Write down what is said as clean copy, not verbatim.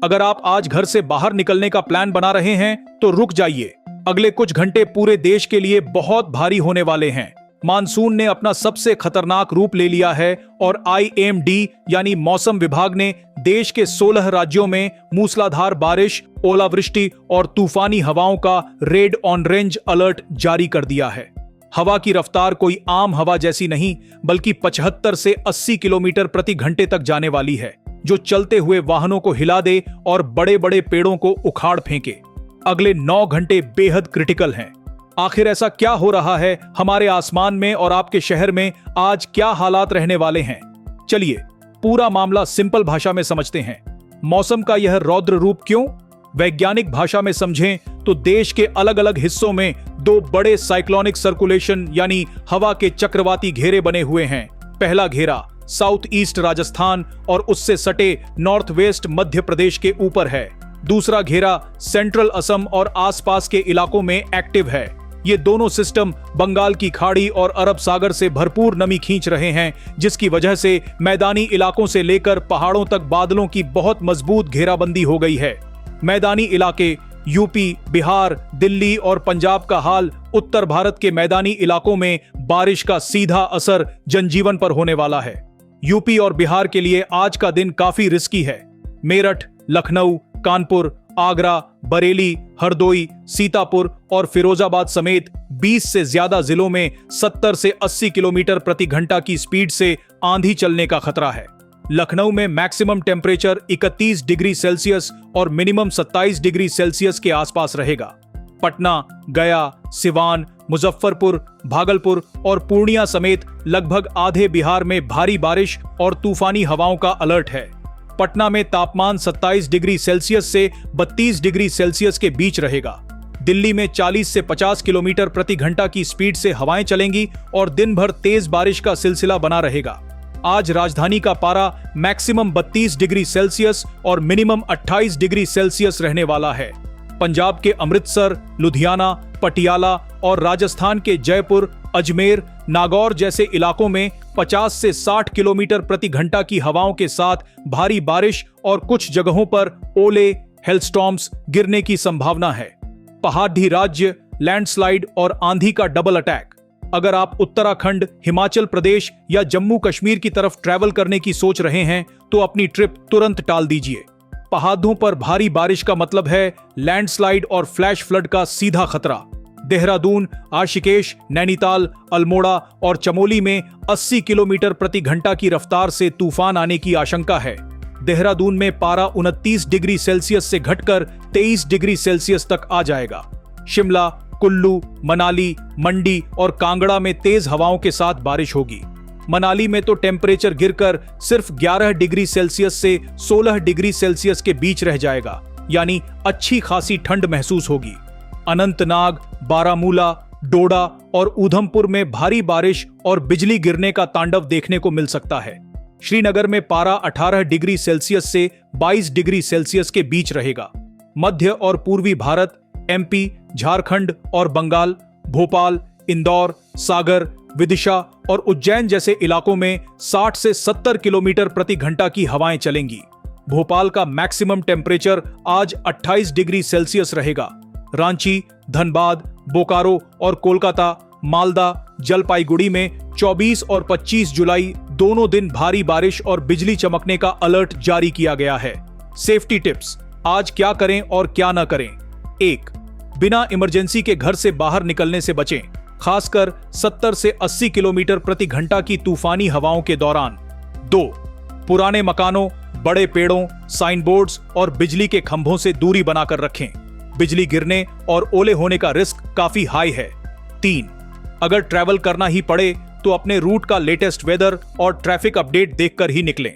अगर आप आज घर से बाहर निकलने का प्लान बना रहे हैं तो रुक जाइए। अगले कुछ घंटे पूरे देश के लिए बहुत भारी होने वाले हैं। मानसून ने अपना सबसे खतरनाक रूप ले लिया है और IMD यानी मौसम विभाग ने देश के 16 राज्यों में मूसलाधार बारिश, ओलावृष्टि और तूफानी हवाओं का रेड ऑरेंज अलर्ट जारी कर दिया है। हवा की रफ्तार कोई आम हवा जैसी नहीं, बल्कि 75 से 80 किलोमीटर प्रति घंटे तक जाने वाली है, जो चलते हुए वाहनों को हिला दे और बड़े बड़े पेड़ों को उखाड़ फेंके। अगले 9 घंटे बेहद क्रिटिकल हैं। आखिर ऐसा क्या हो रहा है हमारे आसमान में और आपके शहर में? आज क्या हालात रहने वाले हैं? चलिए पूरा मामला सिंपल भाषा में समझते हैं। मौसम का यह रौद्र रूप क्यों? वैज्ञानिक भाषा में समझें तो देश के अलग अलग हिस्सों में 2 बड़े साइक्लोनिक सर्कुलेशन यानी हवा के चक्रवाती घेरे बने हुए हैं। पहला घेरा साउथ ईस्ट राजस्थान और उससे सटे नॉर्थ वेस्ट मध्य प्रदेश के ऊपर है। दूसरा घेरा सेंट्रल असम और आसपास के इलाकों में एक्टिव है। ये दोनों सिस्टम बंगाल की खाड़ी और अरब सागर से भरपूर नमी खींच रहे हैं, जिसकी वजह से मैदानी इलाकों से लेकर पहाड़ों तक बादलों की बहुत मजबूत घेराबंदी हो गई है। मैदानी इलाके यूपी, बिहार, दिल्ली और पंजाब का हाल, उत्तर भारत के मैदानी इलाकों में बारिश का सीधा असर जनजीवन पर होने वाला है। यूपी और बिहार के लिए आज का दिन काफी रिस्की है। मेरठ, लखनऊ, कानपुर, आगरा, बरेली, हरदोई, सीतापुर और फिरोजाबाद समेत 20 से ज्यादा जिलों में 70 से 80 किलोमीटर प्रति घंटा की स्पीड से आंधी चलने का खतरा है। लखनऊ में मैक्सिमम टेम्परेचर 31 डिग्री सेल्सियस और मिनिमम 27 डिग्री सेल्सियस के आसपास रहेगा। पटना, गया, सिवान, मुजफ्फरपुर, भागलपुर और पूर्णिया समेत लगभग आधे बिहार में भारी बारिश और तूफानी हवाओं का अलर्ट है। पटना में तापमान 27 डिग्री सेल्सियस से 32 डिग्री सेल्सियस के बीच रहेगा। दिल्ली में 40 से 50 किलोमीटर प्रति घंटा की स्पीड से हवाएं चलेंगी और दिन भर तेज बारिश का सिलसिला बना रहेगा। आज राजधानी का पारा मैक्सिमम 32 डिग्री सेल्सियस और मिनिमम 28 डिग्री सेल्सियस रहने वाला है। पंजाब के अमृतसर, लुधियाना, पटियाला और राजस्थान के जयपुर, अजमेर, नागौर जैसे इलाकों में 50 से 60 किलोमीटर प्रति घंटा की हवाओं के साथ भारी बारिश और कुछ जगहों पर ओले, हेलस्टॉर्म्स गिरने की संभावना है। पहाड़ी राज्य, लैंडस्लाइड और आंधी का डबल अटैक। अगर आप उत्तराखंड, हिमाचल प्रदेश या जम्मू कश्मीर की तरफ ट्रैवल करने की सोच रहे हैं तो अपनी ट्रिप तुरंत टाल दीजिए। पहाड़ों पर भारी बारिश का मतलब है लैंडस्लाइड और फ्लैश फ्लड का सीधा खतरा। देहरादून, आशिकेश, नैनीताल, अल्मोड़ा और चमोली में 80 किलोमीटर प्रति घंटा की रफ्तार से तूफान आने की आशंका है। देहरादून में पारा 29 डिग्री सेल्सियस से घटकर 23 डिग्री सेल्सियस तक आ जाएगा। शिमला, कुल्लू, मनाली, मंडी और कांगड़ा में तेज हवाओं के साथ बारिश होगी। मनाली में तो टेम्परेचर गिरकर सिर्फ 11 डिग्री सेल्सियस से 16 डिग्री सेल्सियस के बीच रह जाएगा, यानी अच्छी खासी ठंड महसूस होगी। अनंतनाग, बारामूला, डोडा और ऊधमपुर में भारी बारिश और बिजली गिरने का तांडव देखने को मिल सकता है। श्रीनगर में पारा 18 डिग्री सेल्सियस से 22 डिग्री सेल्सियस के बीच रहेगा। मध्य और पूर्वी भारत, MP, झारखंड और बंगाल, भोपाल, इंदौर, सागर, विदिशा और उज्जैन जैसे इलाकों में 60 से 70 किलोमीटर प्रति घंटा की हवाएं चलेंगी। भोपाल का मैक्सिमम टेम्परेचर आज 28 डिग्री सेल्सियस रहेगा। रांची, धनबाद, बोकारो और कोलकाता, मालदा, जलपाईगुड़ी में 24 और 25 जुलाई दोनों दिन भारी बारिश और बिजली चमकने का अलर्ट जारी किया गया है। सेफ्टी टिप्स, आज क्या करें और क्या न करें। 1. बिना इमरजेंसी के घर से बाहर निकलने से बचें, खासकर 70 से 80 किलोमीटर प्रति घंटा की तूफानी हवाओं के दौरान। 2. पुराने मकानों, बड़े पेड़ों, साइन बोर्ड्स और बिजली के खंभों से दूरी बनाकर रखें। बिजली गिरने और ओले होने का रिस्क काफी हाई है। 3. अगर ट्रैवल करना ही पड़े तो अपने रूट का लेटेस्ट वेदर और ट्रैफिक अपडेट देखकर ही निकलें।